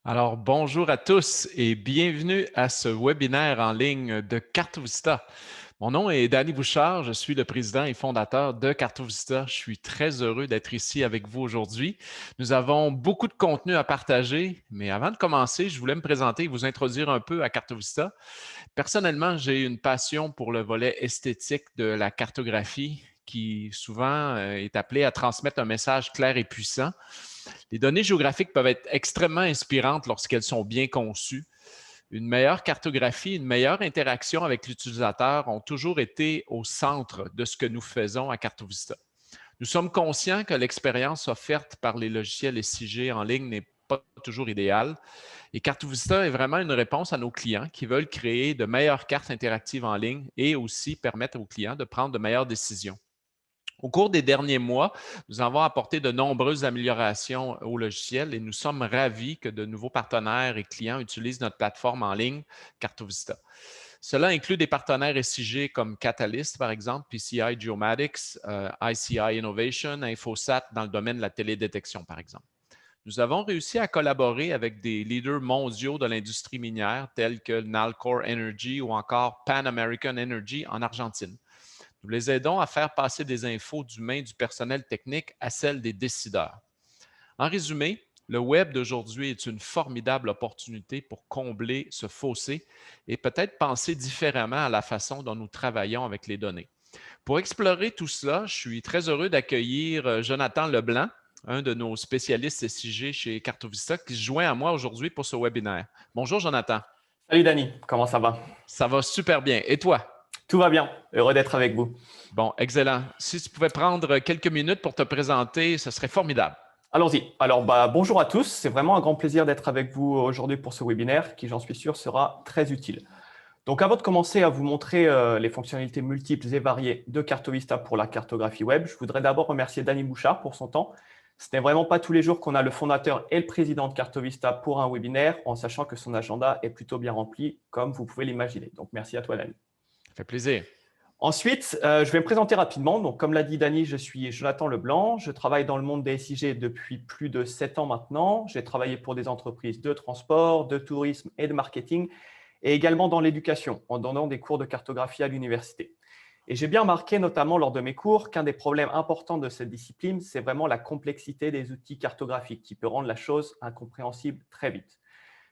Alors, bonjour à tous et bienvenue à ce webinaire en ligne de Cartovista. Mon nom est Danny Bouchard, je suis le président et fondateur de Cartovista. Je suis très heureux d'être ici avec vous aujourd'hui. Nous avons beaucoup de contenu à partager, mais avant de commencer, je voulais me présenter et vous introduire un peu à Cartovista. Personnellement, j'ai une passion pour le volet esthétique de la cartographie qui souvent est appelé à transmettre un message clair et puissant. Les données géographiques peuvent être extrêmement inspirantes lorsqu'elles sont bien conçues. Une meilleure cartographie, une meilleure interaction avec l'utilisateur ont toujours été au centre de ce que nous faisons à Cartovista. Nous sommes conscients que l'expérience offerte par les logiciels SIG en ligne n'est pas toujours idéale et Cartovista est vraiment une réponse à nos clients qui veulent créer de meilleures cartes interactives en ligne et aussi permettre aux clients de prendre de meilleures décisions. Au cours des derniers mois, nous avons apporté de nombreuses améliorations au logiciel et nous sommes ravis que de nouveaux partenaires et clients utilisent notre plateforme en ligne Cartovista. Cela inclut des partenaires SIG comme Catalyst, par exemple, PCI Geomatics, ICI Innovation, Infosat dans le domaine de la télédétection, par exemple. Nous avons réussi à collaborer avec des leaders mondiaux de l'industrie minière tels que Nalcor Energy ou encore Pan American Energy en Argentine. Nous les aidons à faire passer des infos du main du personnel technique à celles des décideurs. En résumé, le web d'aujourd'hui est une formidable opportunité pour combler ce fossé et peut-être penser différemment à la façon dont nous travaillons avec les données. Pour explorer tout cela, je suis très heureux d'accueillir Jonathan Leblanc, un de nos spécialistes SIG chez Cartovista, qui se joint à moi aujourd'hui pour ce webinaire. Bonjour Jonathan. Salut Dani, comment ça va? Ça va super bien. Et toi? Tout va bien, heureux d'être avec vous. Bon, excellent. Si tu pouvais prendre quelques minutes pour te présenter, ce serait formidable. Allons-y. Alors, bonjour à tous. C'est vraiment un grand plaisir d'être avec vous aujourd'hui pour ce webinaire qui, j'en suis sûr, sera très utile. Donc, avant de commencer à vous montrer les fonctionnalités multiples et variées de Cartovista pour la cartographie web, je voudrais d'abord remercier Danny Bouchard pour son temps. Ce n'est vraiment pas tous les jours qu'on a le fondateur et le président de Cartovista pour un webinaire, en sachant que son agenda est plutôt bien rempli, comme vous pouvez l'imaginer. Donc, merci à toi, Danny. Ça fait plaisir. Ensuite, je vais me présenter rapidement. Donc, comme l'a dit Dany, je suis Jonathan Leblanc. Je travaille dans le monde des SIG depuis plus de 7 ans maintenant. J'ai travaillé pour des entreprises de transport, de tourisme et de marketing, et également dans l'éducation, en donnant des cours de cartographie à l'université. Et j'ai bien remarqué, notamment lors de mes cours, qu'un des problèmes importants de cette discipline, c'est vraiment la complexité des outils cartographiques qui peut rendre la chose incompréhensible très vite.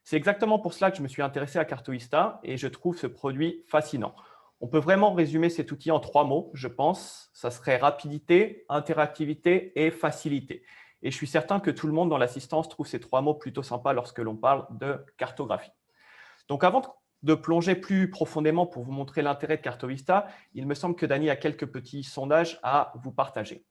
C'est exactement pour cela que je me suis intéressé à Cartoista et je trouve ce produit fascinant. On peut vraiment résumer cet outil en 3 mots, je pense. Ça serait rapidité, interactivité et facilité. Et je suis certain que tout le monde dans l'assistance trouve ces 3 mots plutôt sympas lorsque l'on parle de cartographie. Donc, avant de plonger plus profondément pour vous montrer l'intérêt de Cartovista, il me semble que Dany a quelques petits sondages à vous partager.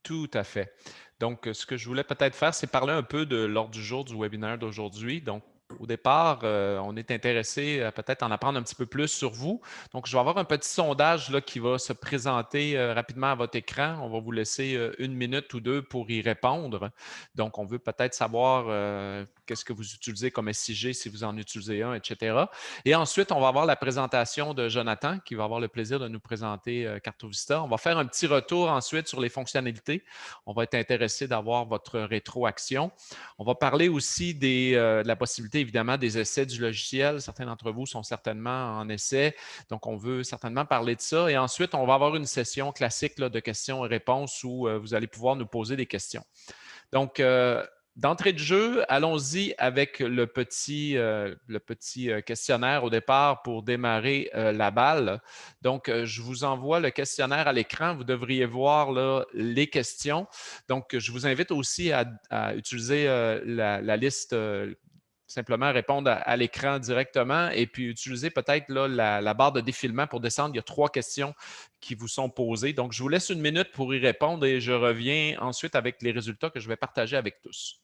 Tout à fait. Donc, ce que je voulais peut-être faire, c'est parler un peu de l'ordre du jour du webinaire d'aujourd'hui. Donc, au départ, on est intéressé à peut-être en apprendre un petit peu plus sur vous. Donc, je vais avoir un petit sondage là, qui va se présenter rapidement à votre écran. On va vous laisser 1 minute ou 2 pour y répondre. Donc, on veut peut-être savoir qu'est-ce que vous utilisez comme SIG, si vous en utilisez un, etc. Et ensuite, on va avoir la présentation de Jonathan qui va avoir le plaisir de nous présenter Cartovista. On va faire un petit retour ensuite sur les fonctionnalités. On va être intéressé d'avoir votre rétroaction. On va parler aussi de la possibilité, évidemment, des essais du logiciel. Certains d'entre vous sont certainement en essai, donc on veut certainement parler de ça. Et ensuite, on va avoir une session classique là, de questions et réponses où vous allez pouvoir nous poser des questions. Donc, d'entrée de jeu, allons-y avec le petit questionnaire au départ pour démarrer la balle. Donc, je vous envoie le questionnaire à l'écran. Vous devriez voir là, les questions. Donc, je vous invite aussi à utiliser la liste simplement répondre à l'écran directement et puis utiliser peut-être la barre de défilement pour descendre. Il y a 3 questions qui vous sont posées. Donc, je vous laisse 1 minute pour y répondre et je reviens ensuite avec les résultats que je vais partager avec tous.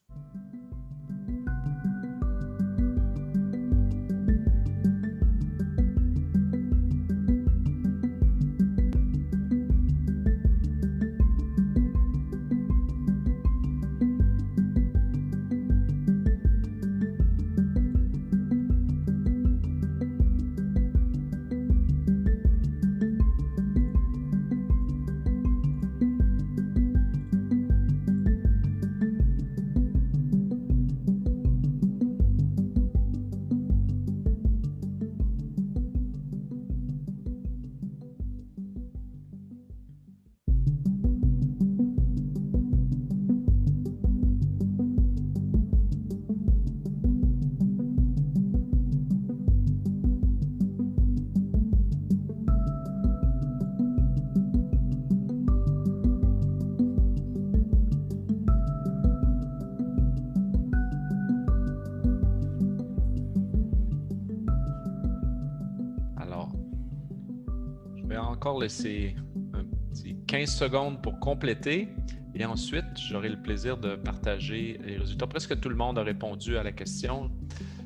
encore laisser un petit 15 secondes pour compléter. Et ensuite, j'aurai le plaisir de partager les résultats. Presque tout le monde a répondu à la question.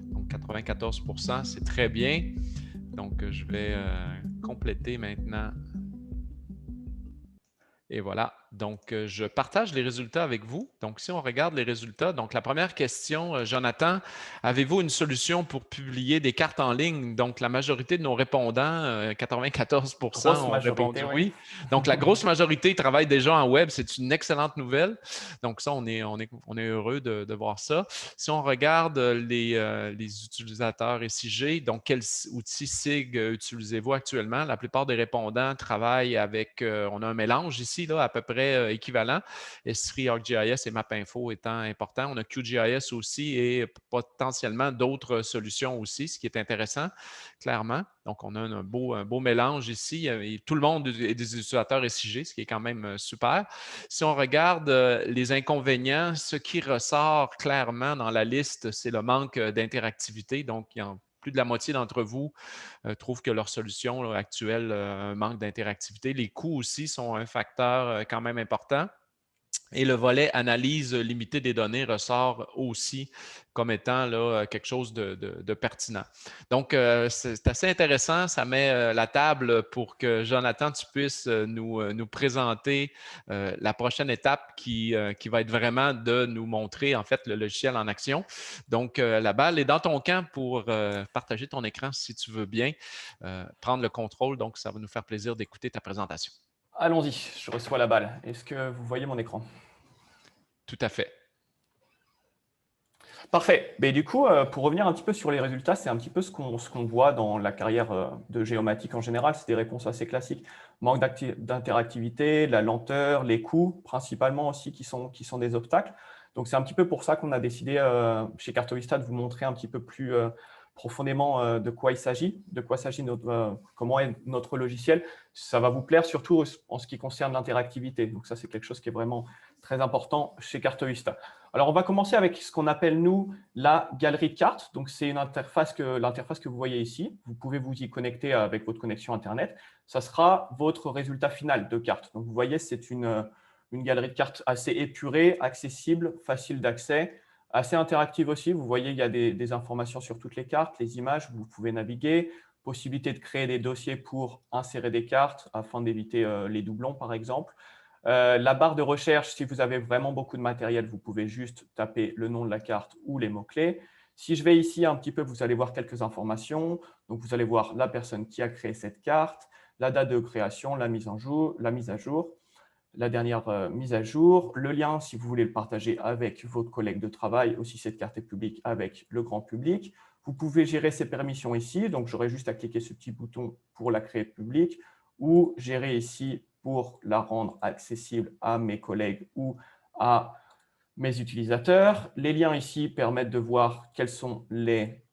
Donc, 94%, c'est très bien. Donc, je vais compléter maintenant. Et voilà. Donc, je partage les résultats avec vous. Donc, si on regarde les résultats, donc la première question, Jonathan, avez-vous une solution pour publier des cartes en ligne? Donc, la majorité de nos répondants, 94%, Grosse ont répondu majorité, oui. oui. Donc, la grosse majorité travaille déjà en web. C'est une excellente nouvelle. Donc, ça, on est heureux de voir ça. Si on regarde les utilisateurs SIG, donc quel outil SIG utilisez-vous actuellement? La plupart des répondants travaillent avec, on a un mélange ici, là, à peu près équivalent. S3, ArcGIS et MapInfo étant importants. On a QGIS aussi et potentiellement d'autres solutions aussi, ce qui est intéressant, clairement. Donc, on a un beau mélange ici. Et tout le monde est des utilisateurs SIG, ce qui est quand même super. Si on regarde les inconvénients, ce qui ressort clairement dans la liste, c'est le manque d'interactivité. Donc, plus de la moitié d'entre vous trouvent que leur solution là, actuelle a un manque d'interactivité. Les coûts aussi sont un facteur quand même important. Et le volet analyse limitée des données ressort aussi comme étant là, quelque chose de pertinent. Donc, c'est assez intéressant. Ça met la table pour que, Jonathan, tu puisses nous présenter la prochaine étape qui va être vraiment de nous montrer, en fait, le logiciel en action. Donc, la balle est dans ton camp pour partager ton écran si tu veux bien prendre le contrôle. Donc, ça va nous faire plaisir d'écouter ta présentation. Allons-y, je reçois la balle. Est-ce que vous voyez mon écran? Tout à fait. Parfait. Mais du coup, pour revenir un petit peu sur les résultats, c'est un petit peu ce qu'on voit dans la carrière de Géomatique en général. C'est des réponses assez classiques. Manque d'interactivité, la lenteur, les coûts, principalement aussi, qui sont des obstacles. Donc, c'est un petit peu pour ça qu'on a décidé chez Cartovista de vous montrer un petit peu plus profondément de quoi il s'agit, comment est notre logiciel. Ça va vous plaire surtout en ce qui concerne l'interactivité. Donc, ça, c'est quelque chose qui est vraiment très important chez Cartovista. Alors, on va commencer avec ce qu'on appelle, nous, la galerie de cartes. Donc, c'est l'interface que vous voyez ici. Vous pouvez vous y connecter avec votre connexion Internet. Ça sera votre résultat final de cartes. Donc, vous voyez, c'est une galerie de cartes assez épurée, accessible, facile d'accès, assez interactive aussi. Vous voyez, il y a des informations sur toutes les cartes, les images, vous pouvez naviguer, possibilité de créer des dossiers pour insérer des cartes afin d'éviter les doublons, par exemple. La barre de recherche, si vous avez vraiment beaucoup de matériel, vous pouvez juste taper le nom de la carte ou les mots-clés. Si je vais ici un petit peu, vous allez voir quelques informations. Donc, vous allez voir la personne qui a créé cette carte, la date de création, la mise à jour, la dernière mise à jour, le lien si vous voulez le partager avec votre collègue de travail, aussi cette carte est publique avec le grand public. Vous pouvez gérer ces permissions ici, donc j'aurai juste à cliquer ce petit bouton pour la créer publique ou gérer ici pour la rendre accessible à mes collègues ou à mes utilisateurs. Les liens ici permettent de voir quelles sont les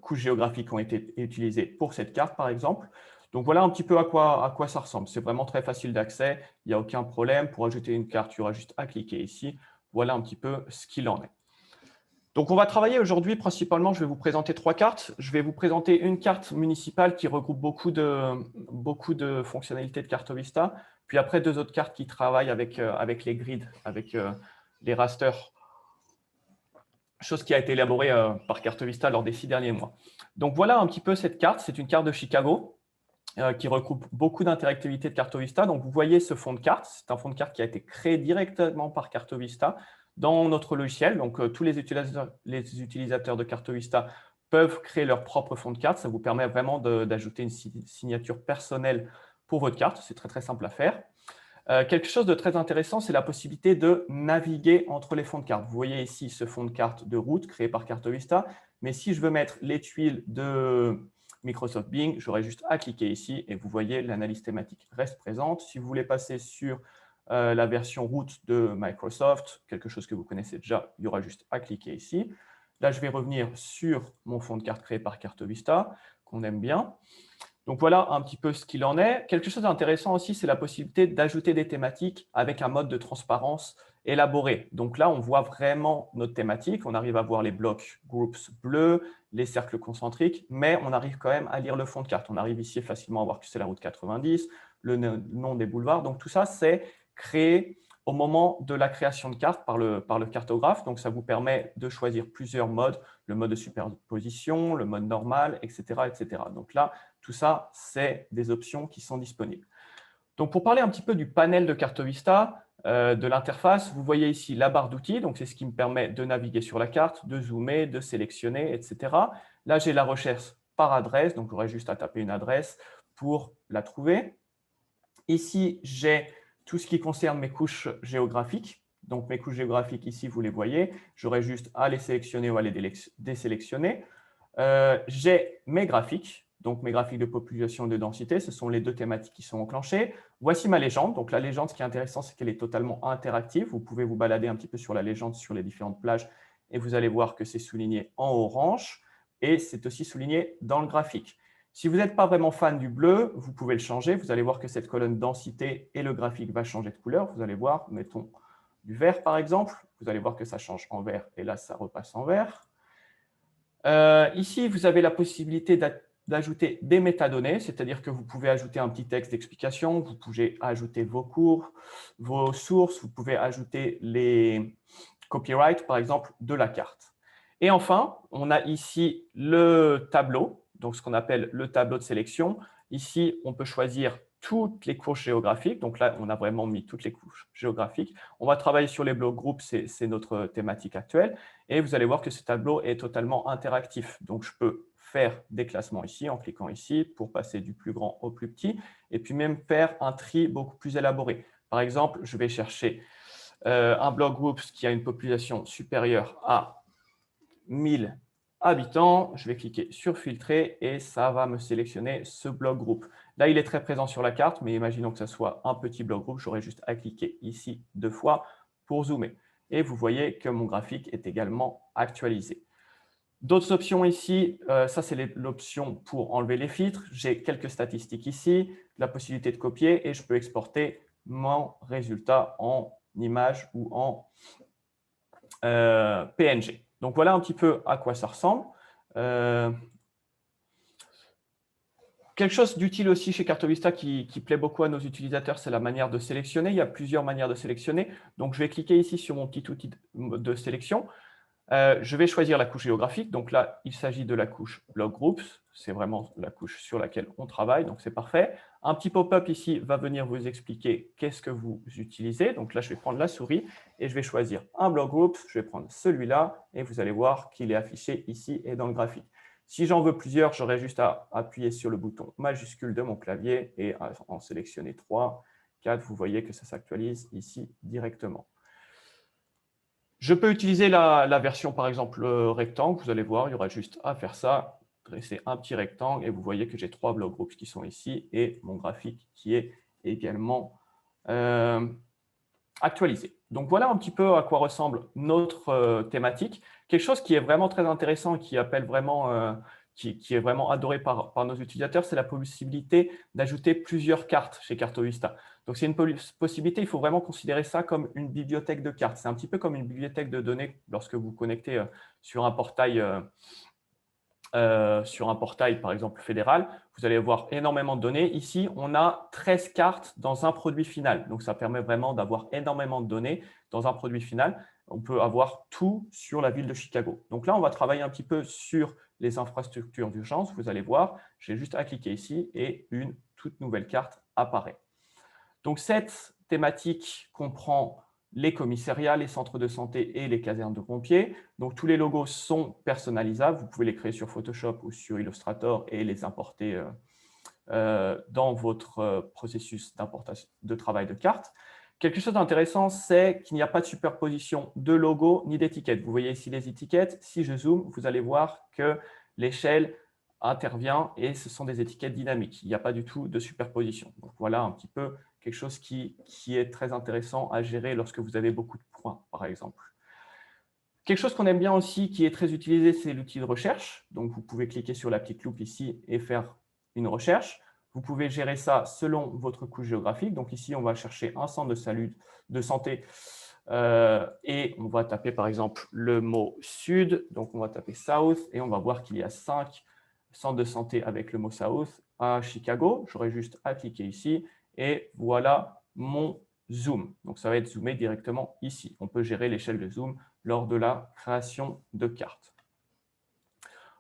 couches géographiques qui ont été utilisées pour cette carte, par exemple. Donc, voilà un petit peu à quoi ça ressemble. C'est vraiment très facile d'accès, il n'y a aucun problème. Pour ajouter une carte, il y aura juste à cliquer ici. Voilà un petit peu ce qu'il en est. Donc, on va travailler aujourd'hui principalement, je vais vous présenter 3 cartes. Je vais vous présenter une carte municipale qui regroupe beaucoup de fonctionnalités de Cartovista. Puis après, 2 autres cartes qui travaillent avec les grids, avec les rasters, chose qui a été élaborée par Cartovista lors des 6 derniers mois. Donc, voilà un petit peu cette carte. C'est une carte de Chicago qui regroupe beaucoup d'interactivité de Cartovista. Donc, vous voyez ce fond de carte. C'est un fond de carte qui a été créé directement par Cartovista dans notre logiciel. Donc, tous les utilisateurs de Cartovista peuvent créer leur propre fond de carte. Ça vous permet vraiment d'ajouter une signature personnelle pour votre carte. C'est très, très simple à faire. Quelque chose de très intéressant, c'est la possibilité de naviguer entre les fonds de carte. Vous voyez ici ce fond de carte de route créé par Cartovista. Mais si je veux mettre les tuiles de Microsoft Bing, j'aurai juste à cliquer ici et vous voyez l'analyse thématique reste présente. Si vous voulez passer sur la version route de Microsoft, quelque chose que vous connaissez déjà, il y aura juste à cliquer ici. Là, je vais revenir sur mon fond de carte créé par Cartovista, qu'on aime bien. Donc, voilà un petit peu ce qu'il en est. Quelque chose d'intéressant aussi, c'est la possibilité d'ajouter des thématiques avec un mode de transparence élaboré. Donc là, on voit vraiment notre thématique. On arrive à voir les blocs groups bleus, les cercles concentriques, mais on arrive quand même à lire le fond de carte. On arrive ici facilement à voir que c'est la route 90, le nom des boulevards. Donc, tout ça, c'est créé au moment de la création de cartes par le cartographe. Donc, ça vous permet de choisir plusieurs modes, le mode de superposition, le mode normal, etc., etc. Donc là, tout ça, c'est des options qui sont disponibles. Donc, pour parler un petit peu du panel de Cartovista, de l'interface, vous voyez ici la barre d'outils. Donc, c'est ce qui me permet de naviguer sur la carte, de zoomer, de sélectionner, etc. Là, j'ai la recherche par adresse. Donc, j'aurai juste à taper une adresse pour la trouver. Ici, j'ai tout ce qui concerne mes couches géographiques. Donc, mes couches géographiques, ici, vous les voyez. J'aurai juste à les sélectionner ou à les désélectionner. J'ai mes graphiques. Donc, mes graphiques de population et de densité, ce sont les deux thématiques qui sont enclenchées. Voici ma légende. Donc, la légende, ce qui est intéressant, c'est qu'elle est totalement interactive. Vous pouvez vous balader un petit peu sur la légende, sur les différentes plages, et vous allez voir que c'est souligné en orange, et c'est aussi souligné dans le graphique. Si vous n'êtes pas vraiment fan du bleu, vous pouvez le changer. Vous allez voir que cette colonne densité et le graphique va changer de couleur. Vous allez voir, mettons du vert par exemple. Vous allez voir que ça change en vert et là, ça repasse en vert. Ici, vous avez la possibilité d'ajouter des métadonnées, c'est-à-dire que vous pouvez ajouter un petit texte d'explication, vous pouvez ajouter vos cours, vos sources, vous pouvez ajouter les copyrights, par exemple, de la carte. Et enfin, on a ici le tableau, donc ce qu'on appelle le tableau de sélection. Ici, on peut choisir toutes les couches géographiques. Donc là, on a vraiment mis toutes les couches géographiques. On va travailler sur les blocs groupes, c'est notre thématique actuelle. Et vous allez voir que ce tableau est totalement interactif. Donc, je peux faire des classements ici en cliquant ici pour passer du plus grand au plus petit et puis même faire un tri beaucoup plus élaboré. Par exemple, je vais chercher un bloc groupe qui a une population supérieure à 1000 habitants. Je vais cliquer sur filtrer et ça va me sélectionner ce bloc groupe. Là, il est très présent sur la carte, mais imaginons que ce soit un petit bloc groupe. J'aurai juste à cliquer ici 2 fois pour zoomer. Et vous voyez que mon graphique est également actualisé. D'autres options ici, ça c'est l'option pour enlever les filtres. J'ai quelques statistiques ici, la possibilité de copier et je peux exporter mon résultat en image ou en PNG. Donc voilà un petit peu à quoi ça ressemble. Quelque chose d'utile aussi chez Cartovista qui plaît beaucoup à nos utilisateurs, c'est la manière de sélectionner. Il y a plusieurs manières de sélectionner. Donc je vais cliquer ici sur mon petit outil de sélection. Je vais choisir la couche géographique. Donc là, il s'agit de la couche Block Groups. C'est vraiment la couche sur laquelle on travaille, donc c'est parfait. Un petit pop-up ici va venir vous expliquer qu'est-ce que vous utilisez. Donc là, je vais prendre la souris et je vais choisir un Block Groups. Je vais prendre celui-là et vous allez voir qu'il est affiché ici et dans le graphique. Si j'en veux plusieurs, j'aurai juste à appuyer sur le bouton majuscule de mon clavier et à en sélectionner 3, 4. Vous voyez que ça s'actualise ici directement. Je peux utiliser la version, par exemple, rectangle. Vous allez voir, il y aura juste à faire ça, dresser un petit rectangle et vous voyez que j'ai 3 block groups qui sont ici et mon graphique qui est également actualisé. Donc, voilà un petit peu à quoi ressemble notre thématique. Quelque chose qui est vraiment très intéressant, qui appelle vraiment, qui est vraiment adoré par nos utilisateurs, c'est la possibilité d'ajouter plusieurs cartes chez Cartovista. Donc, c'est une possibilité, il faut vraiment considérer ça comme une bibliothèque de cartes. C'est un petit peu comme une bibliothèque de données lorsque vous connectez sur un portail par exemple, fédéral, vous allez avoir énormément de données. Ici, on a 13 cartes dans un produit final. Donc, ça permet vraiment d'avoir énormément de données dans un produit final. On peut avoir tout sur la ville de Chicago. Donc là, on va travailler un petit peu sur les infrastructures d'urgence. Vous allez voir, j'ai juste à cliquer ici et une toute nouvelle carte apparaît. Donc, cette thématique comprend les commissariats, les centres de santé et les casernes de pompiers. Donc, tous les logos sont personnalisables. Vous pouvez les créer sur Photoshop ou sur Illustrator et les importer dans votre processus de travail de carte. Quelque chose d'intéressant, c'est qu'il n'y a pas de superposition de logos ni d'étiquettes. Vous voyez ici les étiquettes. Si je zoome, vous allez voir que l'échelle intervient et ce sont des étiquettes dynamiques. Il n'y a pas du tout de superposition. Donc, voilà un petit peu quelque chose qui est très intéressant à gérer lorsque vous avez beaucoup de points, par exemple. Quelque chose qu'on aime bien aussi, qui est très utilisé, c'est l'outil de recherche. Donc, vous pouvez cliquer sur la petite loupe ici et faire une recherche. Vous pouvez gérer ça selon votre couche géographique. Donc ici, on va chercher un centre de santé et on va taper par exemple le mot sud. Donc on va taper South et on va voir qu'il y a 5 centres de santé avec le mot South à Chicago. J'aurai juste à cliquer ici et voilà mon zoom. Donc ça va être zoomé directement ici. On peut gérer l'échelle de zoom lors de la création de cartes.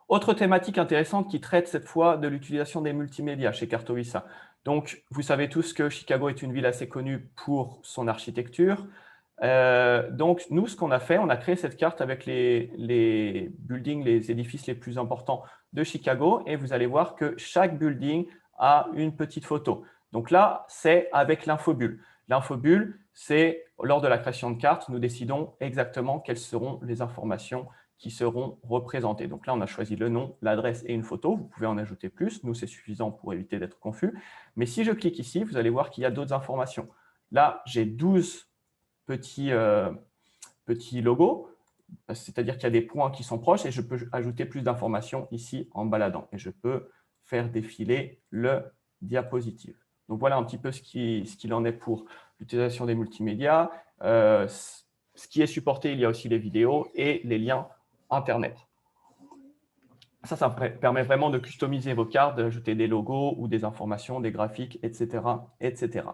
Autre thématique intéressante qui traite cette fois de l'utilisation des multimédias chez Cartovisa. Donc, vous savez tous que Chicago est une ville assez connue pour son architecture. Donc, nous, ce qu'on a fait, on a créé cette carte avec les buildings, les édifices les plus importants de Chicago. Et vous allez voir que chaque building a une petite photo. Donc là, c'est avec l'infobulle. L'infobulle, c'est lors de la création de carte, nous décidons exactement quelles seront les informations qui seront représentées. Donc là, on a choisi le nom, l'adresse et une photo. Vous pouvez en ajouter plus. Nous, c'est suffisant pour éviter d'être confus. Mais si je clique ici, vous allez voir qu'il y a d'autres informations. Là, j'ai 12 petits logos, c'est-à-dire qu'il y a des points qui sont proches et je peux ajouter plus d'informations ici en baladant. Et je peux faire défiler le diapositive. Donc voilà un petit peu ce qu'il en est pour l'utilisation des multimédias. Ce qui est supporté, il y a aussi les vidéos et les liens Internet. Ça permet vraiment de customiser vos cartes, d'ajouter des logos ou des informations, des graphiques, etc., etc.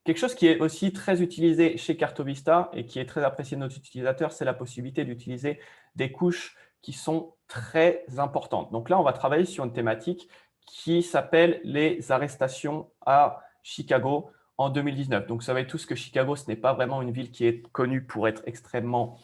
Quelque chose qui est aussi très utilisé chez Cartovista et qui est très apprécié de nos utilisateurs, c'est la possibilité d'utiliser des couches qui sont très importantes. Donc là, on va travailler sur une thématique qui s'appelle les arrestations à Chicago en 2019. Donc, vous savez tous que Chicago, ce n'est pas vraiment une ville qui est connue pour être extrêmement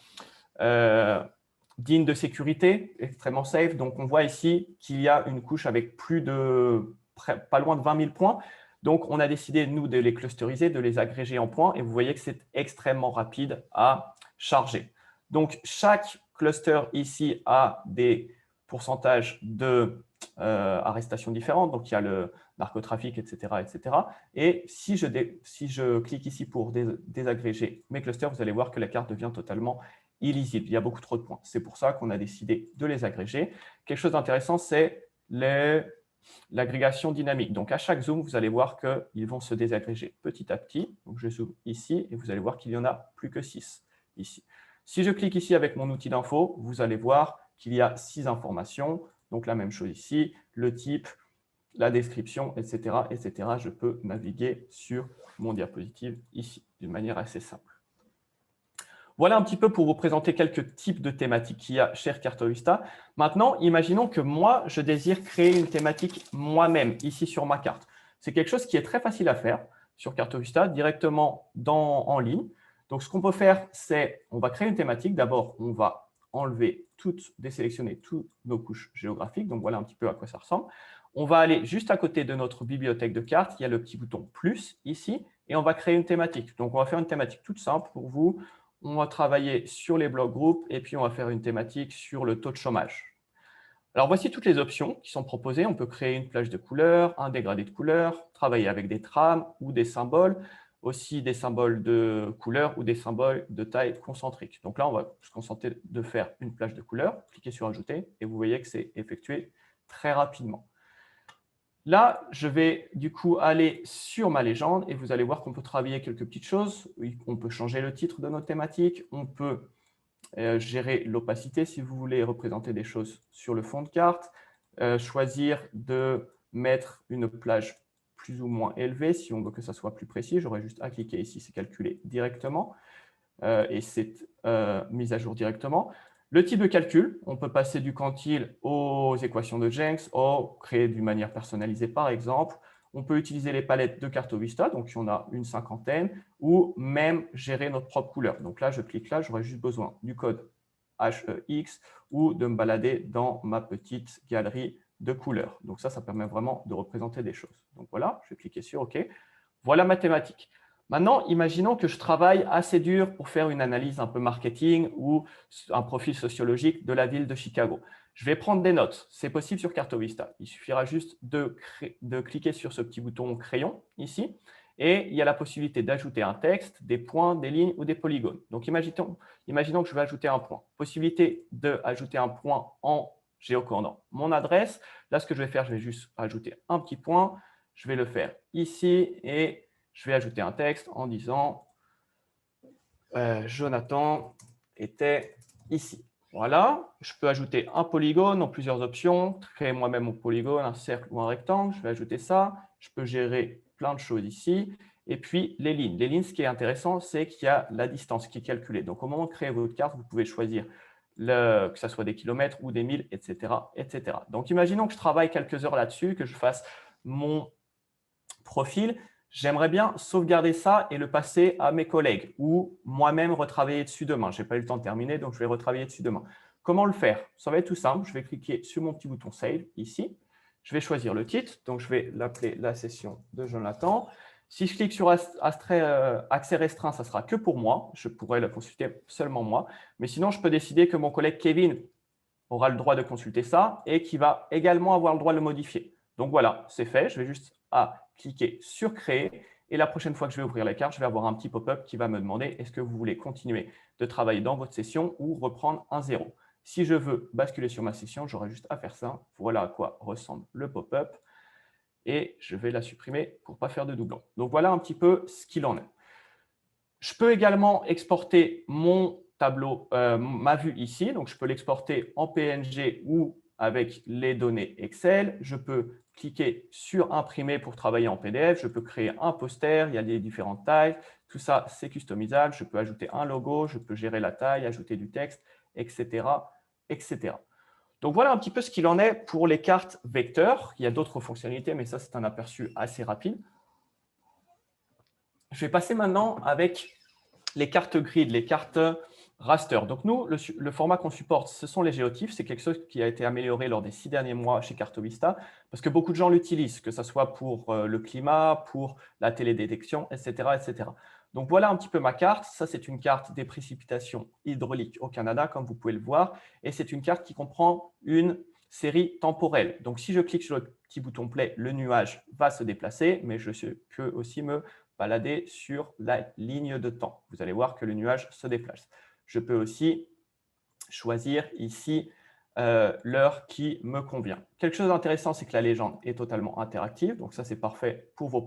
digne de sécurité, extrêmement safe. Donc, on voit ici qu'il y a une couche avec pas loin de 20 000 points. Donc, on a décidé, nous, de les clusteriser, de les agréger en points. Et vous voyez que c'est extrêmement rapide à charger. Donc, chaque cluster ici a des pourcentages d'arrestations différentes. Donc, il y a le narcotrafic, etc., etc. Et si je clique ici pour désagréger mes clusters, vous allez voir que la carte devient totalement illisible. Il y a beaucoup trop de points. C'est pour ça qu'on a décidé de les agréger. Quelque chose d'intéressant, c'est l'agrégation dynamique. Donc, à chaque zoom, vous allez voir qu'ils vont se désagréger petit à petit. Donc, je zoome ici et vous allez voir qu'il n'y en a plus que 6 ici. Si je clique ici avec mon outil d'info, vous allez voir qu'il y a 6 informations. Donc, la même chose ici, le type, la description, etc., etc. Je peux naviguer sur mon diapositive ici d'une manière assez simple. Voilà un petit peu pour vous présenter quelques types de thématiques qu'il y a chez Cartovista. Maintenant, imaginons que moi, je désire créer une thématique moi-même ici sur ma carte. C'est quelque chose qui est très facile à faire sur Cartovista directement en ligne. Donc, ce qu'on peut faire, c'est on va créer une thématique. D'abord, on va désélectionner toutes nos couches géographiques. Donc, voilà un petit peu à quoi ça ressemble. On va aller juste à côté de notre bibliothèque de cartes. Il y a le petit bouton « Plus » ici et on va créer une thématique. Donc, on va faire une thématique toute simple pour vous. On va travailler sur les blocs groupes et puis on va faire une thématique sur le taux de chômage. Alors, voici toutes les options qui sont proposées. On peut créer une plage de couleurs, un dégradé de couleurs, travailler avec des trames ou des symboles, aussi des symboles de couleurs ou des symboles de taille concentrique. Donc là, on va se concentrer de faire une plage de couleurs, cliquez sur « Ajouter » et vous voyez que c'est effectué très rapidement. Là, je vais du coup aller sur ma légende et vous allez voir qu'on peut travailler quelques petites choses. On peut changer le titre de notre thématique, on peut gérer l'opacité si vous voulez représenter des choses sur le fond de carte, choisir de mettre une plage plus ou moins élevée si on veut que ça soit plus précis. J'aurais juste à cliquer ici, c'est calculé directement et c'est mis à jour directement. Le type de calcul, on peut passer du quantile aux équations de Jenks, ou créer d'une manière personnalisée par exemple. On peut utiliser les palettes de Cartovista, donc il y en a une cinquantaine, ou même gérer notre propre couleur. Donc là, je clique là, j'aurai juste besoin du code HEX ou de me balader dans ma petite galerie de couleurs. Donc ça permet vraiment de représenter des choses. Donc voilà, je vais cliquer sur OK. Voilà ma thématique. Maintenant, imaginons que je travaille assez dur pour faire une analyse un peu marketing ou un profil sociologique de la ville de Chicago. Je vais prendre des notes. C'est possible sur Cartovista. Il suffira juste de cliquer sur ce petit bouton crayon ici. Et il y a la possibilité d'ajouter un texte, des points, des lignes ou des polygones. Donc, imaginons que je vais ajouter un point. Possibilité d'ajouter un point en géocordant mon adresse. Là, ce que je vais faire, je vais juste ajouter un petit point. Je vais le faire ici et je vais ajouter un texte en disant Jonathan était ici. Voilà, je peux ajouter un polygone en plusieurs options, créer moi-même mon polygone, un cercle ou un rectangle. Je vais ajouter ça. Je peux gérer plein de choses ici. Et puis, les lignes. Les lignes, ce qui est intéressant, c'est qu'il y a la distance qui est calculée. Donc, au moment de créer votre carte, vous pouvez choisir que ce soit des kilomètres ou des milles, etc., etc. Donc, imaginons que je travaille quelques heures là-dessus, que je fasse mon profil. J'aimerais bien sauvegarder ça et le passer à mes collègues ou moi-même retravailler dessus demain. Je n'ai pas eu le temps de terminer, donc je vais retravailler dessus demain. Comment le faire? Ça va être tout simple. Je vais cliquer sur mon petit bouton Save ici. Je vais choisir le titre. Donc, je vais l'appeler la session de Jonathan. Si je clique sur accès restreint, ça sera que pour moi. Je pourrais le consulter seulement moi. Mais sinon, je peux décider que mon collègue Kevin aura le droit de consulter ça et qui va également avoir le droit de le modifier. Donc voilà, c'est fait. Je vais juste cliquer sur Créer. Et la prochaine fois que je vais ouvrir la carte, je vais avoir un petit pop-up qui va me demander est-ce que vous voulez continuer de travailler dans votre session ou reprendre un zéro. Si je veux basculer sur ma session, j'aurai juste à faire ça. Voilà à quoi ressemble le pop-up. Et je vais la supprimer pour ne pas faire de doublons. Donc voilà un petit peu ce qu'il en est. Je peux également exporter mon tableau, ma vue ici. Donc, je peux l'exporter en PNG ou avec les données Excel. Je peux cliquer sur Imprimer pour travailler en PDF. Je peux créer un poster. Il y a les différentes tailles. Tout ça, c'est customisable. Je peux ajouter un logo. Je peux gérer la taille, ajouter du texte, etc., etc. Donc, voilà un petit peu ce qu'il en est pour les cartes vecteurs. Il y a d'autres fonctionnalités, mais ça, c'est un aperçu assez rapide. Je vais passer maintenant avec les cartes grid, les cartes raster. Donc nous, le format qu'on supporte, ce sont les géotifs. C'est quelque chose qui a été amélioré lors des 6 derniers mois chez Cartovista parce que beaucoup de gens l'utilisent, que ce soit pour le climat, pour la télédétection, etc., etc. Donc voilà un petit peu ma carte. Ça, c'est une carte des précipitations hydrauliques au Canada, comme vous pouvez le voir. Et c'est une carte qui comprend une série temporelle. Donc si je clique sur le petit bouton play, le nuage va se déplacer, mais je peux aussi me balader sur la ligne de temps. Vous allez voir que le nuage se déplace. Je peux aussi choisir ici l'heure qui me convient. Quelque chose d'intéressant, c'est que la légende est totalement interactive. Donc ça, c'est parfait pour vos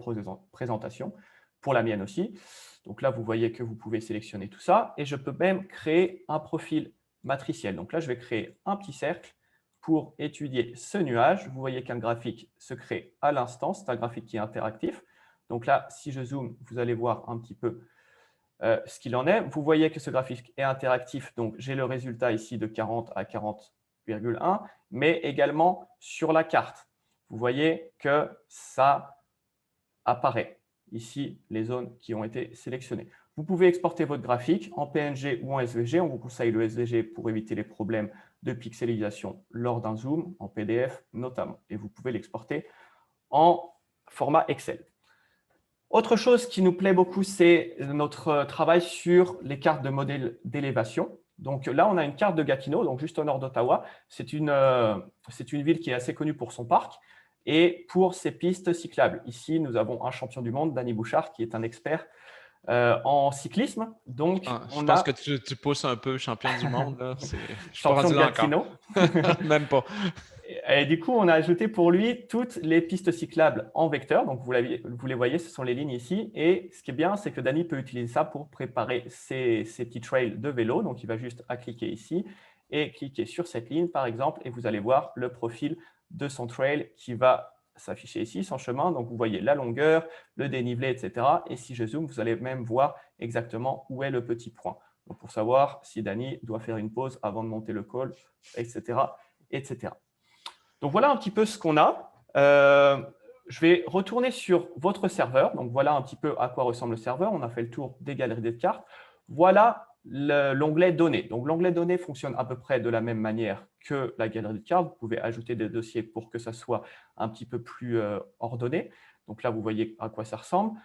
présentations, pour la mienne aussi. Donc là, vous voyez que vous pouvez sélectionner tout ça. Et je peux même créer un profil matriciel. Donc là, je vais créer un petit cercle pour étudier ce nuage. Vous voyez qu'un graphique se crée à l'instant. C'est un graphique qui est interactif. Donc là, si je zoome, vous allez voir un petit peu ce qu'il en est. Vous voyez que ce graphique est interactif. Donc, j'ai le résultat ici de 40 à 40,1, mais également sur la carte. Vous voyez que ça apparaît ici les zones qui ont été sélectionnées. Vous pouvez exporter votre graphique en PNG ou en SVG. On vous conseille le SVG pour éviter les problèmes de pixelisation lors d'un zoom, en PDF notamment. Et vous pouvez l'exporter en format Excel. Autre chose qui nous plaît beaucoup, c'est notre travail sur les cartes de modèles d'élévation. Donc là, on a une carte de Gatineau, donc juste au nord d'Ottawa. C'est une ville qui est assez connue pour son parc et pour ses pistes cyclables. Ici, nous avons un champion du monde, Danny Bouchard, qui est un expert en cyclisme. Donc, Je pense que tu pousses un peu champion du monde. Là. Je suis pas champion rendu de là encore. Gatineau. Même pas. Et du coup, on a ajouté pour lui toutes les pistes cyclables en vecteur. Donc, vous les voyez, ce sont les lignes ici. Et ce qui est bien, c'est que Danny peut utiliser ça pour préparer ses petits trails de vélo. Donc, il va juste à cliquer ici et cliquer sur cette ligne, par exemple, et vous allez voir le profil de son trail qui va s'afficher ici, son chemin. Donc, vous voyez la longueur, le dénivelé, etc. Et si je zoome, vous allez même voir exactement où est le petit point. Donc, pour savoir si Danny doit faire une pause avant de monter le col, etc., etc. Donc, voilà un petit peu ce qu'on a. Je vais retourner sur votre serveur. Donc, voilà un petit peu à quoi ressemble le serveur. On a fait le tour des galeries de cartes. Voilà l'onglet Données. Donc, l'onglet Données fonctionne à peu près de la même manière que la galerie de cartes. Vous pouvez ajouter des dossiers pour que ça soit un petit peu plus ordonné. Donc là, vous voyez à quoi ça ressemble.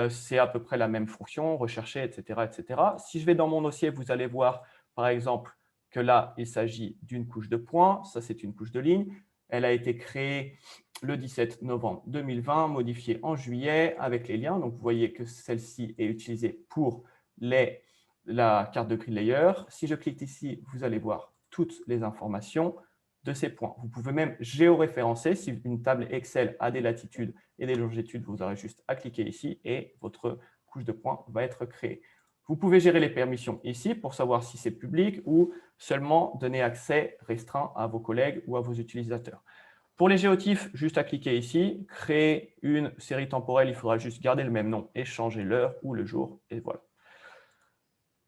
C'est à peu près la même fonction, rechercher, etc., etc. Si je vais dans mon dossier, vous allez voir, par exemple, que là, il s'agit d'une couche de points. Ça, c'est une couche de ligne. Elle a été créée le 17 novembre 2020, modifiée en juillet avec les liens. Donc, vous voyez que celle-ci est utilisée pour la carte de grid layer. Si je clique ici, vous allez voir toutes les informations de ces points. Vous pouvez même géoréférencer. Si une table Excel a des latitudes et des longitudes, vous aurez juste à cliquer ici et votre couche de points va être créée. Vous pouvez gérer les permissions ici pour savoir si c'est public ou seulement donner accès restreint à vos collègues ou à vos utilisateurs. Pour les géotifs, juste à cliquer ici, créer une série temporelle, il faudra juste garder le même nom et changer l'heure ou le jour, et voilà.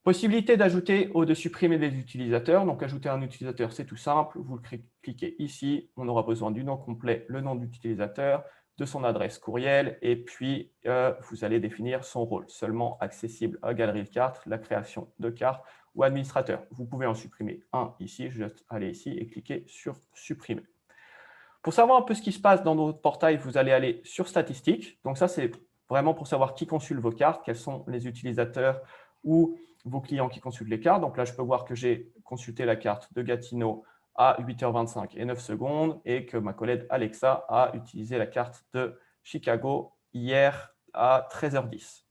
Possibilité d'ajouter ou de supprimer des utilisateurs. Donc, ajouter un utilisateur, c'est tout simple. Vous cliquez ici. On aura besoin du nom complet, le nom d'utilisateur, de son adresse courriel, et puis vous allez définir son rôle. Seulement accessible à galerie de cartes, la création de cartes ou administrateur. Vous pouvez en supprimer un ici. Juste aller ici et cliquer sur supprimer. Pour savoir un peu ce qui se passe dans notre portail, vous allez aller sur statistiques. Donc ça, c'est vraiment pour savoir qui consulte vos cartes, quels sont les utilisateurs ou vos clients qui consultent les cartes. Donc là, je peux voir que j'ai consulté la carte de Gatineau à 8h25 et 9 secondes et que ma collègue Alexa a utilisé la carte de Chicago hier à 13h10.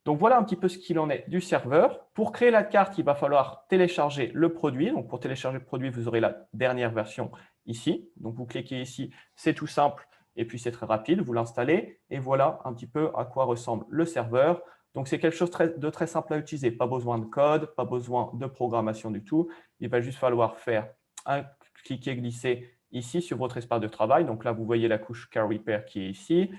Donc voilà un petit peu ce qu'il en est du serveur. Pour créer la carte, il va falloir télécharger le produit. Donc pour télécharger le produit, vous aurez la dernière version ici. Donc vous cliquez ici, c'est tout simple et puis c'est très rapide. Vous l'installez et voilà un petit peu à quoi ressemble le serveur. Donc c'est quelque chose de très simple à utiliser. Pas besoin de code, pas besoin de programmation du tout. Il va juste falloir faire un cliquer, glisser ici sur votre espace de travail. Donc là, vous voyez la couche Car Repair qui est ici.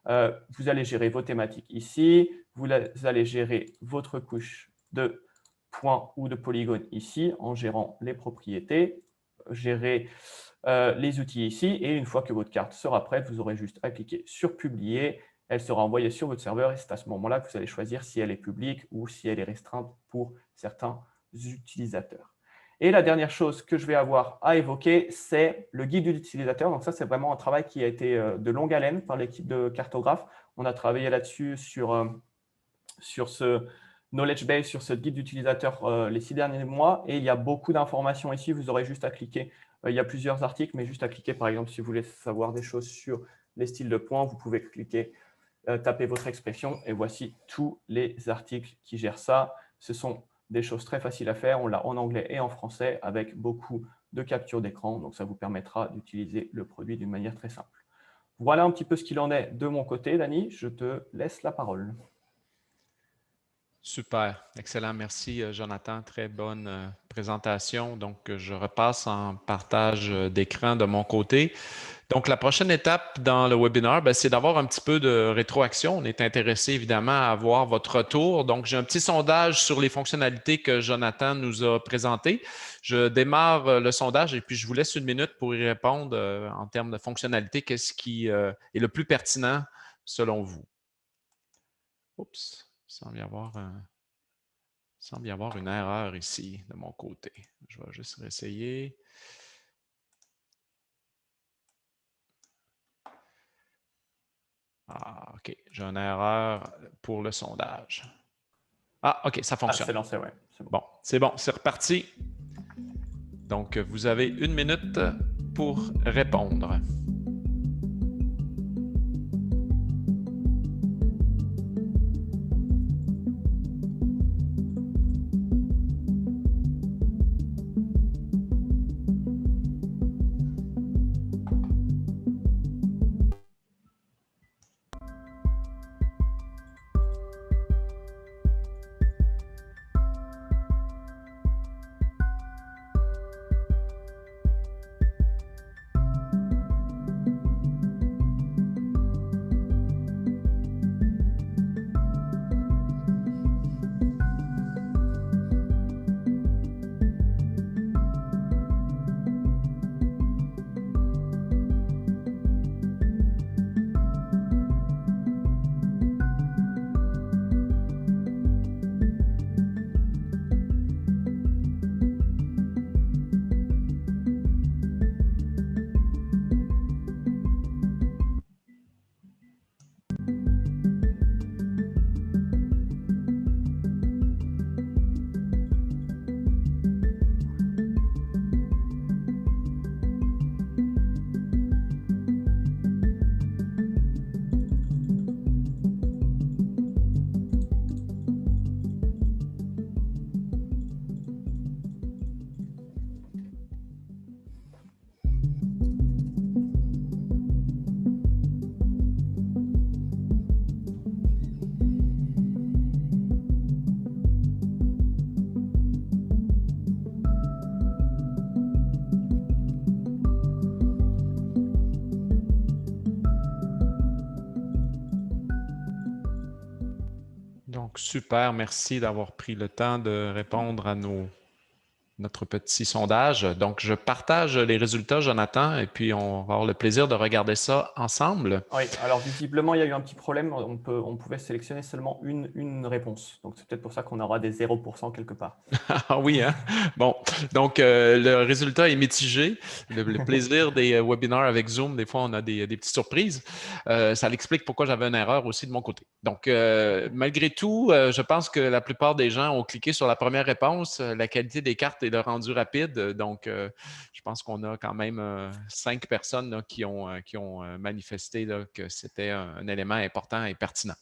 Vous allez gérer vos thématiques ici. Vous allez gérer votre couche de points ou de polygones ici en gérant les propriétés, gérer les outils ici. Et une fois que votre carte sera prête, vous aurez juste à cliquer sur Publier. Elle sera envoyée sur votre serveur et c'est à ce moment-là que vous allez choisir si elle est publique ou si elle est restreinte pour certains utilisateurs. Et la dernière chose que je vais avoir à évoquer, c'est le guide de l'utilisateur. Donc ça, c'est vraiment un travail qui a été de longue haleine par l'équipe de cartographes. On a travaillé là-dessus sur ce knowledge base, sur ce guide d'utilisateur les 6 derniers mois. Et il y a beaucoup d'informations ici. Vous aurez juste à cliquer. Il y a plusieurs articles, mais juste à cliquer, par exemple, si vous voulez savoir des choses sur les styles de points, vous pouvez cliquer, taper votre expression et voici tous les articles qui gèrent ça. Ce sont des choses très faciles à faire. On l'a en anglais et en français avec beaucoup de captures d'écran. Donc, ça vous permettra d'utiliser le produit d'une manière très simple. Voilà un petit peu ce qu'il en est de mon côté, Dani. Je te laisse la parole. Super, excellent. Merci, Jonathan. Très bonne présentation. Donc, je repasse en partage d'écran de mon côté. Donc, la prochaine étape dans le webinaire, c'est d'avoir un petit peu de rétroaction. On est intéressé évidemment à avoir votre retour. Donc, j'ai un petit sondage sur les fonctionnalités que Jonathan nous a présentées. Je démarre le sondage et puis je vous laisse une minute pour y répondre en termes de fonctionnalités. Qu'est-ce qui est le plus pertinent selon vous? Oups, il semble y avoir une erreur ici de mon côté. Je vais juste réessayer. Ah, OK. J'ai une erreur pour le sondage. Ah, OK, ça fonctionne. C'est lancé, ouais. Bon, c'est reparti. Donc, vous avez une minute pour répondre. Donc, super, merci d'avoir pris le temps de répondre à notre petit sondage. Donc, je partage les résultats, Jonathan, et puis on va avoir le plaisir de regarder ça ensemble. Oui, alors visiblement, il y a eu un petit problème. On pouvait sélectionner seulement une réponse. Donc, c'est peut-être pour ça qu'on aura des 0% quelque part. Ah oui, hein? Bon, donc le résultat est mitigé. Le plaisir des webinaires avec Zoom, des fois, on a des petites surprises. Ça l'explique pourquoi j'avais une erreur aussi de mon côté. Donc, malgré tout, je pense que la plupart des gens ont cliqué sur la première réponse. La qualité des cartes et le rendu rapide. Donc, je pense qu'on a quand même 5 personnes là, qui ont manifesté là, que c'était un élément important et pertinent.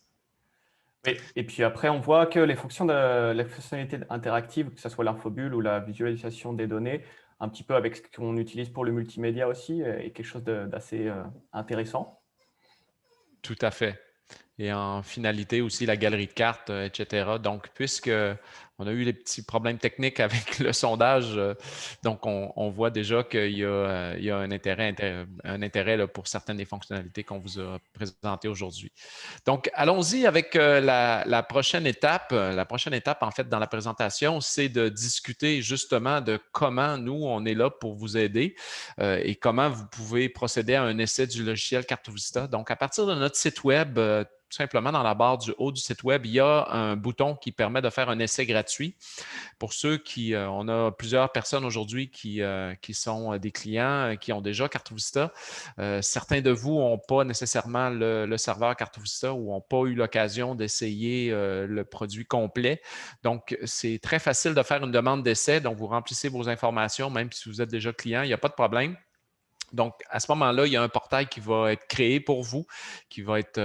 Oui, et puis après, on voit que les fonctionnalités interactives, que ce soit l'infobulle ou la visualisation des données, un petit peu avec ce qu'on utilise pour le multimédia aussi, est quelque chose d'assez intéressant. Tout à fait. Et en finalité aussi, la galerie de cartes, etc. Donc, puisque on a eu les petits problèmes techniques avec le sondage, donc on voit déjà qu'il y a un intérêt là, pour certaines des fonctionnalités qu'on vous a présentées aujourd'hui. Donc, allons-y avec la prochaine étape. La prochaine étape, en fait, dans la présentation, c'est de discuter justement de comment nous, on est là pour vous aider et comment vous pouvez procéder à un essai du logiciel Cartovista. Donc, à partir de notre site web, tout simplement dans la barre du haut du site web, il y a un bouton qui permet de faire un essai gratuit. Pour ceux qui, on a plusieurs personnes aujourd'hui qui sont des clients qui ont déjà Cartovista. Certains de vous n'ont pas nécessairement le serveur Cartovista ou n'ont pas eu l'occasion d'essayer le produit complet. Donc, c'est très facile de faire une demande d'essai. Donc, vous remplissez vos informations, même si vous êtes déjà client, il n'y a pas de problème. Donc, à ce moment-là, il y a un portail qui va être créé pour vous, qui va être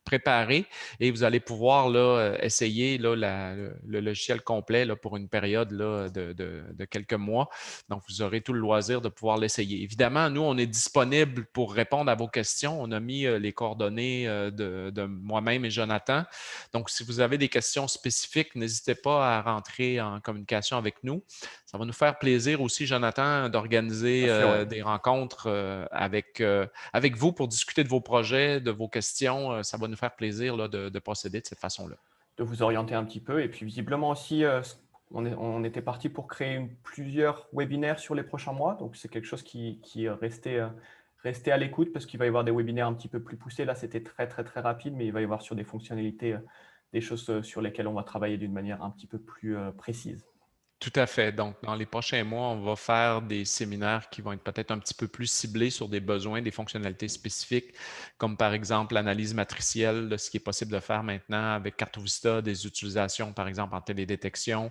préparé et vous allez pouvoir là, essayer là, le logiciel complet là, pour une période là, de quelques mois. Donc, vous aurez tout le loisir de pouvoir l'essayer. Évidemment, nous, on est disponible pour répondre à vos questions. On a mis les coordonnées de moi-même et Jonathan. Donc, si vous avez des questions spécifiques, n'hésitez pas à rentrer en communication avec nous. Ça va nous faire plaisir aussi, Jonathan, d'organiser des rencontres avec vous pour discuter de vos projets, de vos questions. Ça va nous faire plaisir là, de procéder de cette façon-là. De vous orienter un petit peu. Et puis visiblement aussi, on était parti pour créer plusieurs webinaires sur les prochains mois. Donc, c'est quelque chose qui restait à l'écoute parce qu'il va y avoir des webinaires un petit peu plus poussés. Là, c'était très, très, très rapide, mais il va y avoir sur des fonctionnalités, des choses sur lesquelles on va travailler d'une manière un petit peu plus précise. Tout à fait. Donc, dans les prochains mois, on va faire des séminaires qui vont être peut-être un petit peu plus ciblés sur des besoins, des fonctionnalités spécifiques, comme par exemple l'analyse matricielle, de ce qui est possible de faire maintenant avec Cartovista, des utilisations, par exemple, en télédétection.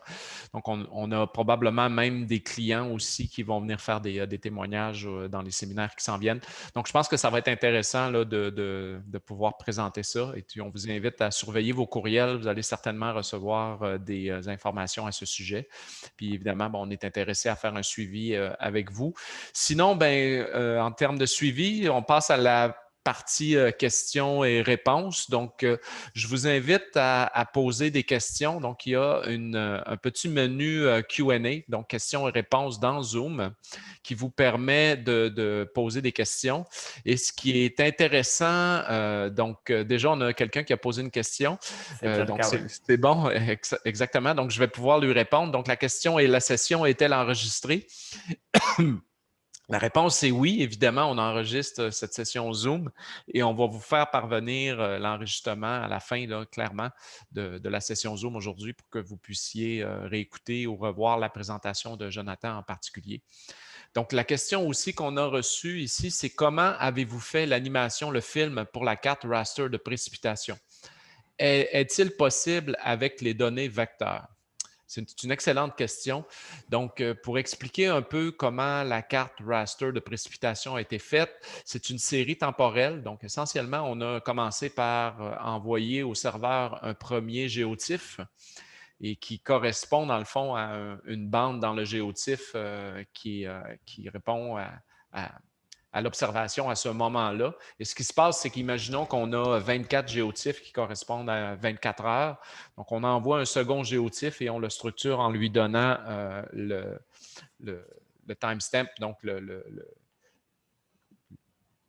Donc, on a probablement même des clients aussi qui vont venir faire des témoignages dans les séminaires qui s'en viennent. Donc, je pense que ça va être intéressant là, de pouvoir présenter ça. Et puis, on vous invite à surveiller vos courriels. Vous allez certainement recevoir des informations à ce sujet. Puis évidemment, bon, on est intéressé à faire un suivi avec vous. Sinon, ben, en termes de suivi, on passe à la partie questions et réponses. Donc, je vous invite à poser des questions. Donc, il y a un petit menu Q&A, donc questions et réponses dans Zoom, qui vous permet de poser des questions. Et ce qui est intéressant, donc déjà, on a quelqu'un qui a posé une question. C'est déjà le Donc, cas, oui. c'est bon, exactement. Donc, je vais pouvoir lui répondre. Donc, la question est, la session est-elle enregistrée? La réponse est oui, évidemment, on enregistre cette session Zoom et on va vous faire parvenir l'enregistrement à la fin, là, clairement, de la session Zoom aujourd'hui pour que vous puissiez réécouter ou revoir la présentation de Jonathan en particulier. Donc, la question aussi qu'on a reçue ici, c'est comment avez-vous fait l'animation, le film pour la carte raster de précipitation? Est-il possible avec les données vecteurs? C'est une excellente question. Donc, pour expliquer un peu comment la carte raster de précipitation a été faite, c'est une série temporelle. Donc, essentiellement, on a commencé par envoyer au serveur un premier géotif et qui correspond, dans le fond, à une bande dans le géotif qui répond à l'observation à ce moment-là. Et ce qui se passe, c'est qu'imaginons qu'on a 24 géotifs qui correspondent à 24 heures. Donc, on envoie un second géotif et on le structure en lui donnant le timestamp, donc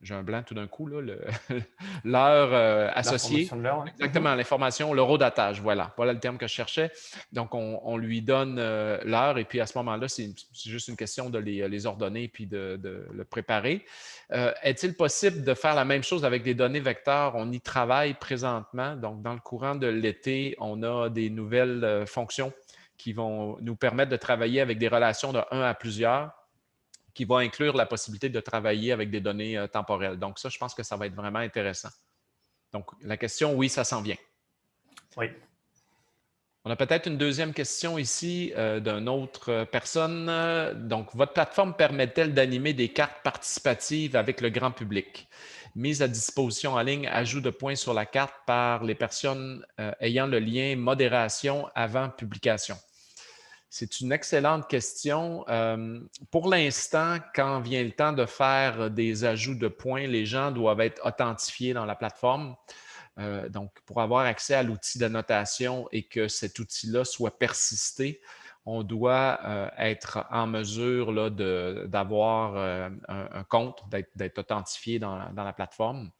j'ai un blanc tout d'un coup, l'heure associée. L'information de l'heure, ouais. Exactement, l'information, l'horodatage, voilà le terme que je cherchais. Donc, on lui donne l'heure et puis à ce moment-là, c'est juste une question de les ordonner puis de le préparer. Est-il possible de faire la même chose avec des données vecteurs? On y travaille présentement. Donc, dans le courant de l'été, on a des nouvelles fonctions qui vont nous permettre de travailler avec des relations de 1 à plusieurs, qui vont inclure la possibilité de travailler avec des données temporelles. Donc, ça, je pense que ça va être vraiment intéressant. Donc, la question, oui, ça s'en vient. Oui. On a peut-être une deuxième question ici d'une autre personne. Donc, votre plateforme permet-elle d'animer des cartes participatives avec le grand public? Mise à disposition en ligne, ajout de points sur la carte par les personnes ayant le lien modération avant publication. C'est une excellente question. Pour l'instant, quand vient le temps de faire des ajouts de points, les gens doivent être authentifiés dans la plateforme. Donc, pour avoir accès à l'outil d'annotation et que cet outil-là soit persisté, on doit être en mesure d'avoir un compte, d'être authentifié dans la plateforme.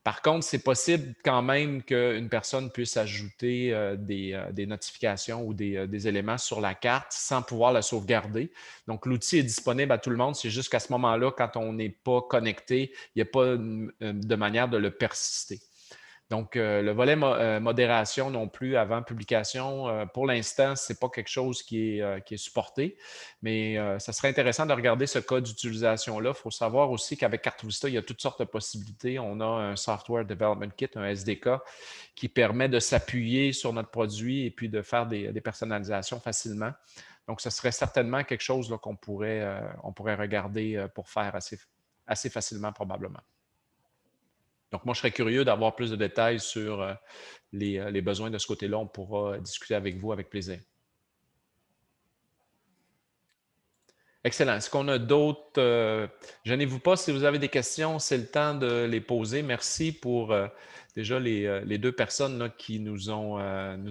Par contre, c'est possible quand même qu'une personne puisse ajouter des notifications ou des éléments sur la carte sans pouvoir la sauvegarder. Donc, l'outil est disponible à tout le monde. C'est juste qu'à ce moment-là, quand on n'est pas connecté, il n'y a pas de manière de le persister. Donc, le volet modération non plus avant publication, pour l'instant, ce n'est pas quelque chose qui est supporté, mais ça serait intéressant de regarder ce cas d'utilisation-là. Il faut savoir aussi qu'avec CarteVista, il y a toutes sortes de possibilités. On a un Software Development Kit, un SDK, qui permet de s'appuyer sur notre produit et puis de faire des personnalisations facilement. Donc, ce serait certainement quelque chose qu'on pourrait regarder pour faire assez facilement probablement. Donc, moi, je serais curieux d'avoir plus de détails sur les besoins de ce côté-là. On pourra discuter avec vous avec plaisir. Excellent. Est-ce qu'on a d'autres? Gênez-vous pas, si vous avez des questions, c'est le temps de les poser. Merci pour déjà les deux personnes là, qui nous ont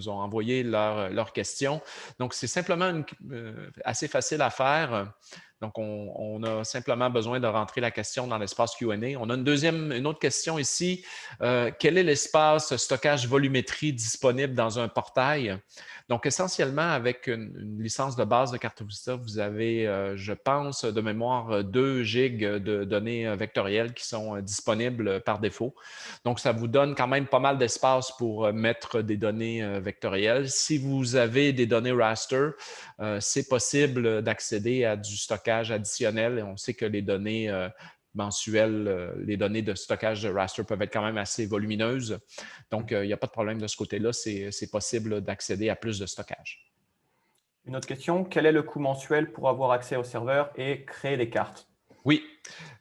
envoyé leurs questions. Donc, c'est simplement assez facile à faire. Donc, on a simplement besoin de rentrer la question dans l'espace Q&A. On a une autre question ici. Quel est l'espace stockage volumétrie disponible dans un portail? Donc, essentiellement, avec une licence de base de CarteVista, vous avez, je pense, de mémoire, 2 gigs de données vectorielles qui sont disponibles par défaut. Donc, ça vous donne quand même pas mal d'espace pour mettre des données vectorielles. Si vous avez des données raster, c'est possible d'accéder à du stockage additionnel. Et on sait que les données mensuelles, les données de stockage de raster peuvent être quand même assez volumineuses. Donc, il n'y a pas de problème de ce côté-là. C'est possible d'accéder à plus de stockage. Une autre question, quel est le coût mensuel pour avoir accès au serveur et créer des cartes? Oui.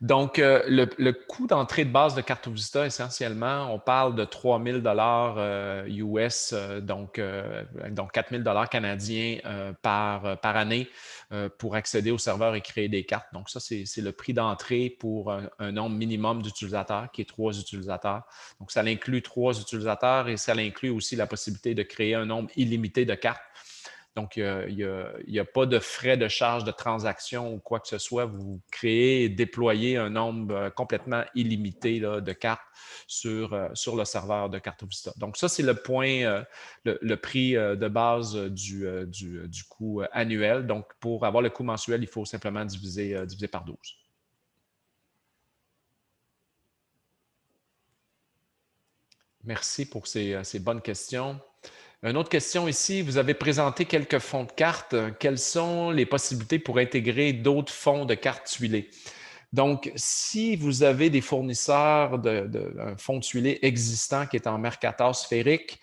Donc, le coût d'entrée de base de CarteVista, essentiellement, on parle de 3 000 US, donc 4 000 canadiens par année pour accéder au serveur et créer des cartes. Donc, ça, c'est le prix d'entrée pour un nombre minimum d'utilisateurs, qui est 3 utilisateurs. Donc, ça inclut 3 utilisateurs et ça inclut aussi la possibilité de créer un nombre illimité de cartes. Donc, il n'y a pas de frais de charge de transaction ou quoi que ce soit. Vous créez et déployez un nombre complètement illimité là, de cartes sur le serveur de CarteVista. Donc, ça, c'est le point, le prix de base du coût annuel. Donc, pour avoir le coût mensuel, il faut simplement diviser par 12. Merci pour ces bonnes questions. Une autre question ici, vous avez présenté quelques fonds de cartes. Quelles sont les possibilités pour intégrer d'autres fonds de cartes tuilées? Donc, si vous avez des fournisseurs d'un fonds de tuilées existant qui est en Mercator sphérique,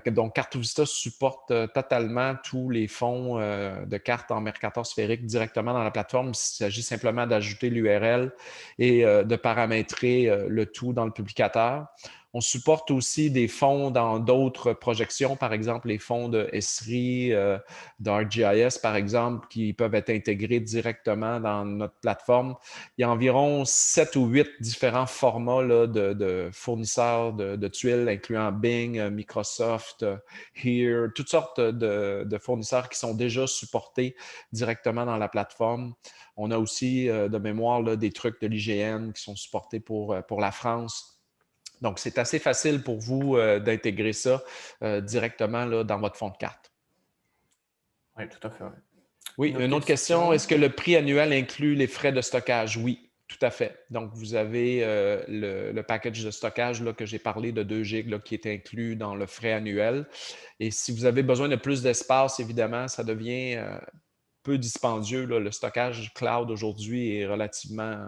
donc CarteVista supporte totalement tous les fonds de cartes en Mercator sphérique directement dans la plateforme. Il s'agit simplement d'ajouter l'URL et de paramétrer le tout dans le publicateur. On supporte aussi des fonds dans d'autres projections, par exemple les fonds de Esri, d'ArcGIS, par exemple, qui peuvent être intégrés directement dans notre plateforme. Il y a environ 7 ou 8 différents formats là, de fournisseurs de tuiles, incluant Bing, Microsoft, Here, toutes sortes de fournisseurs qui sont déjà supportés directement dans la plateforme. On a aussi de mémoire là, des trucs de l'IGN qui sont supportés pour la France. Donc, c'est assez facile pour vous d'intégrer ça directement là, dans votre fond de carte. Oui, tout à fait. Ouais. Oui, une autre question. Est-ce que le prix annuel inclut les frais de stockage? Oui, tout à fait. Donc, vous avez le package de stockage là, que j'ai parlé de 2 GB là, qui est inclus dans le frais annuel. Et si vous avez besoin de plus d'espace, évidemment, ça devient peu dispendieux. Là. Le stockage cloud aujourd'hui est relativement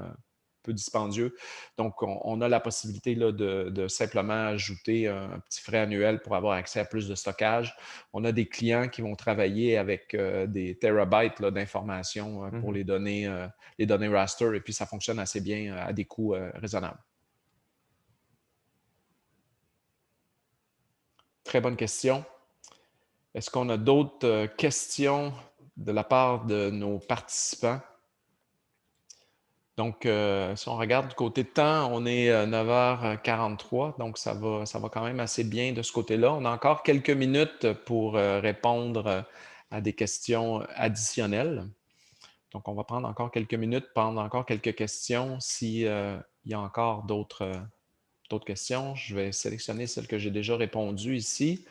peu dispendieux. Donc, on a la possibilité là, de simplement ajouter un petit frais annuel pour avoir accès à plus de stockage. On a des clients qui vont travailler avec des terabytes d'informations pour les données raster, et puis ça fonctionne assez bien à des coûts raisonnables. Très bonne question. Est-ce qu'on a d'autres questions de la part de nos participants? Donc, si on regarde du côté de temps, on est 9h43, donc ça va quand même assez bien de ce côté-là. On a encore quelques minutes pour répondre à des questions additionnelles. Donc, on va prendre encore quelques minutes, prendre encore quelques questions. S'il y a encore d'autres questions, je vais sélectionner celles que j'ai déjà répondues ici.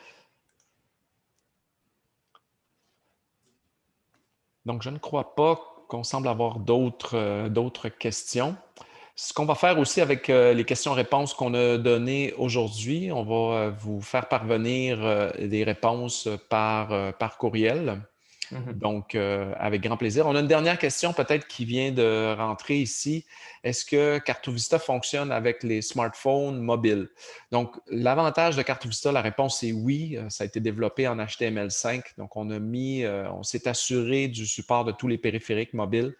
Donc, je ne crois pas qu'on semble avoir d'autres questions. Ce qu'on va faire aussi avec les questions-réponses qu'on a données aujourd'hui, on va vous faire parvenir des réponses par courriel. Donc, avec grand plaisir. On a une dernière question peut-être qui vient de rentrer ici. Est-ce que Cartouvista fonctionne avec les smartphones mobiles? Donc, l'avantage de Cartouvista, la réponse est oui. Ça a été développé en HTML5. Donc, on s'est assuré du support de tous les périphériques mobiles.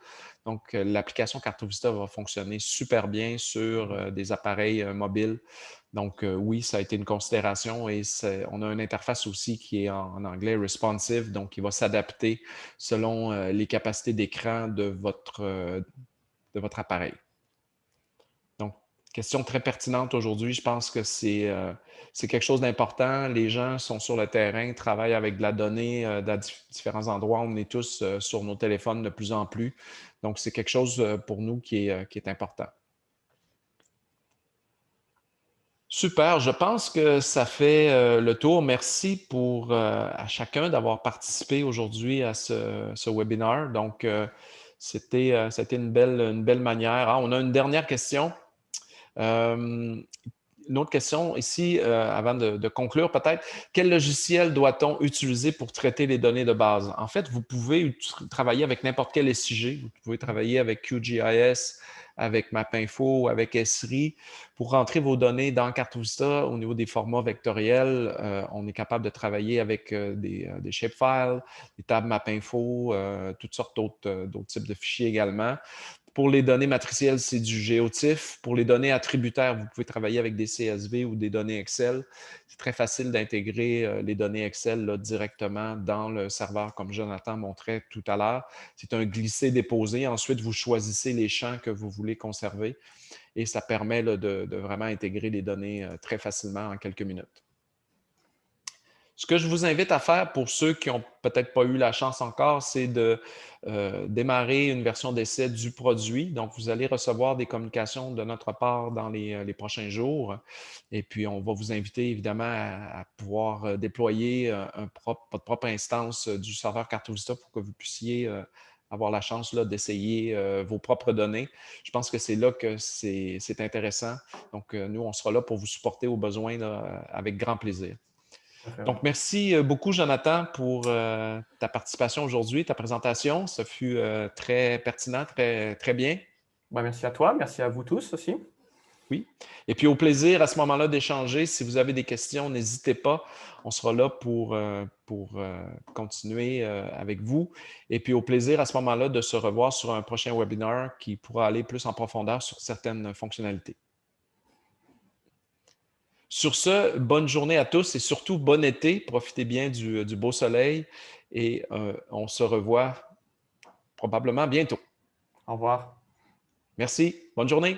Donc, l'application Cartouvista va fonctionner super bien sur des appareils mobiles. Donc, oui, ça a été une considération et on a une interface aussi qui est en anglais responsive, donc il va s'adapter selon les capacités d'écran de votre appareil. Donc, question très pertinente aujourd'hui. Je pense que c'est quelque chose d'important. Les gens sont sur le terrain, travaillent avec de la donnée dans différents endroits. On est tous sur nos téléphones de plus en plus. Donc, c'est quelque chose pour nous qui est important. Super, je pense que ça fait le tour. Merci à chacun d'avoir participé aujourd'hui à ce webinaire. Donc, c'était une belle manière. Ah, on a une dernière question. Une autre question ici, avant de conclure peut-être. Quel logiciel doit-on utiliser pour traiter les données de base? En fait, vous pouvez travailler avec n'importe quel SIG. Vous pouvez travailler avec QGIS, avec MapInfo, avec Esri. Pour rentrer vos données dans Cartouvista au niveau des formats vectoriels, on est capable de travailler avec des shapefiles, des tables MapInfo, toutes sortes d'autres types de fichiers également. Pour les données matricielles, c'est du GeoTIFF. Pour les données attributaires, vous pouvez travailler avec des CSV ou des données Excel. C'est très facile d'intégrer les données Excel là, directement dans le serveur, comme Jonathan montrait tout à l'heure. C'est un glisser-déposer. Ensuite, vous choisissez les champs que vous voulez conserver et ça permet là, de vraiment intégrer les données très facilement en quelques minutes. Ce que je vous invite à faire pour ceux qui n'ont peut-être pas eu la chance encore, c'est de démarrer une version d'essai du produit. Donc, vous allez recevoir des communications de notre part dans les prochains jours. Et puis, on va vous inviter évidemment à pouvoir déployer votre propre instance du serveur Cartouvista pour que vous puissiez avoir la chance d'essayer vos propres données. Je pense que c'est là que c'est intéressant. Donc, nous, on sera là pour vous supporter aux besoins là, avec grand plaisir. Donc, merci beaucoup, Jonathan, pour ta participation aujourd'hui, ta présentation. Ça fut très pertinent, très bien. Merci à toi, merci à vous tous aussi. Oui. Et puis, au plaisir à ce moment-là d'échanger. Si vous avez des questions, n'hésitez pas. On sera là pour continuer avec vous. Et puis, au plaisir à ce moment-là de se revoir sur un prochain webinaire qui pourra aller plus en profondeur sur certaines fonctionnalités. Sur ce, bonne journée à tous et surtout bon été. Profitez bien du beau soleil et on se revoit probablement bientôt. Au revoir. Merci. Bonne journée.